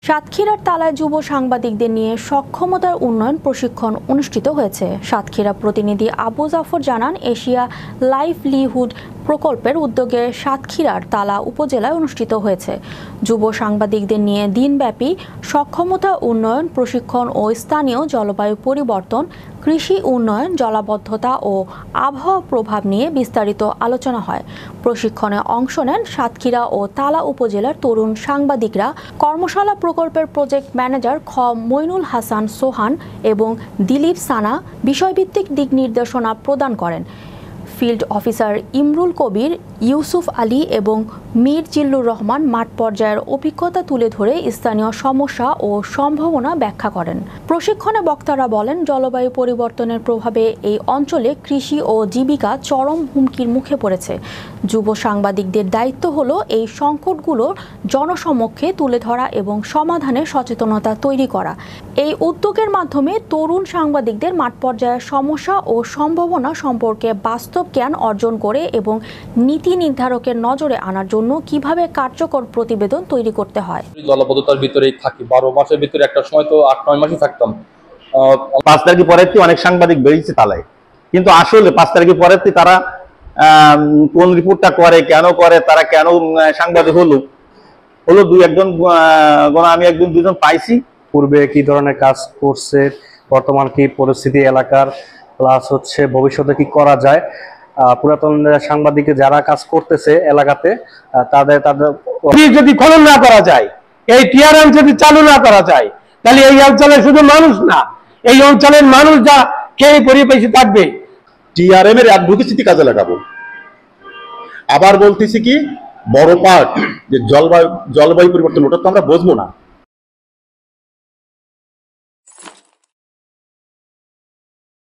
সাতক্ষীরার তালায় যুব সাংবাদিকদের নিয়ে সক্ষমতার উন্নয়ন প্রশিক্ষণ অনুষ্ঠিত হয়েছে। সাতক্ষীরা প্রতিনিধি আবু জাফর জানান, এশিয়া লাইভলিহুড প্রকল্পের উদ্যোগে সাতক্ষীরার তালা উপজেলায় অনুষ্ঠিত হয়েছে যুব সাংবাদিকদের নিয়ে দিনব্যাপী সক্ষমতা উন্নয়ন প্রশিক্ষণ ও স্থানীয় জলবায়ু পরিবর্তন, কৃষি উন্নয়ন, জলাবদ্ধতা ও আবহাওয়া প্রভাব নিয়ে বিস্তারিত আলোচনা হয়। প্রশিক্ষণে অংশ নেন সাতক্ষীরা ও তালা উপজেলার তরুণ সাংবাদিকরা। কর্মশালা প্রকল্পের প্রজেক্ট ম্যানেজার খ মইনুল হাসান সোহান এবং দিলীপ সানা বিষয়ভিত্তিক দিক নির্দেশনা প্রদান করেন। ফিল্ড অফিসার ইমরুল কবির, ইউসুফ আলী এবং মীর জিল্লুর রহমান মাঠ পর্যায়ের অভিজ্ঞতা তুলে ধরে স্থানীয় সমস্যা ও সম্ভাবনা ব্যাখ্যা করেন। প্রশিক্ষণে বক্তারা বলেন, জলবায়ু পরিবর্তনের প্রভাবে এই অঞ্চলে কৃষি ও জীবিকা চরম হুমকির মুখে পড়েছে। যুব সাংবাদিকদের দায়িত্ব হলো এই সংকটগুলো জনসমক্ষে তুলে ধরা এবং সমাধানে সচেতনতা তৈরি করা। এই উদ্যোগের মাধ্যমে তরুণ সাংবাদিকদের মাঠ পর্যায়ের সমস্যা ও সম্ভাবনা সম্পর্কে বাস্তব জ্ঞান অর্জন করে এবং নীতি নির্ধারকের নজরে আনার জন্য কিভাবে কার্যকর প্রতিবেদন তৈরি করতে হয়। জলবদ্ধতার ভিতরেই থাকি, 12 মাসের ভিতরে একটা সময় তো 8-9 মাসই থাকতাম। 5 তারিখের পরে অনেক সাংবাদিক বেরিয়েছে তালায়, কিন্তু আসলে 5 তারিখের পরে তারা কোন রিপোর্টটা করে, কেন করে, তারা কেন সাংবাদিক হলো 2-1 আমি 1-2 পাইছি। পূর্বে কি ধরনের কাজ করছে, বর্তমান কি পরিস্থিতি এলাকার, প্লাস হচ্ছে ভবিষ্যতে কি করা যায়, পুরাতন সাংবাদিকে যারা কাজ করতেছে এলাকাতে তাদের যদি খনন না করা যায়, এই টিআরএম যদি চালু না করা যায়, তাহলে এই অঞ্চলে শুধু মানুষ না, এই অঞ্চলের মানুষ যা খেয়ে পরিবেশে থাকবে। টিআরএম এর অ্যাডভোকেসিতে কাজে লাগাবো। আবার বলতেছি কি, বড় পার্ট যে জলবায়ু পরিবর্তন, ওটা তো আমরা বুঝবো না।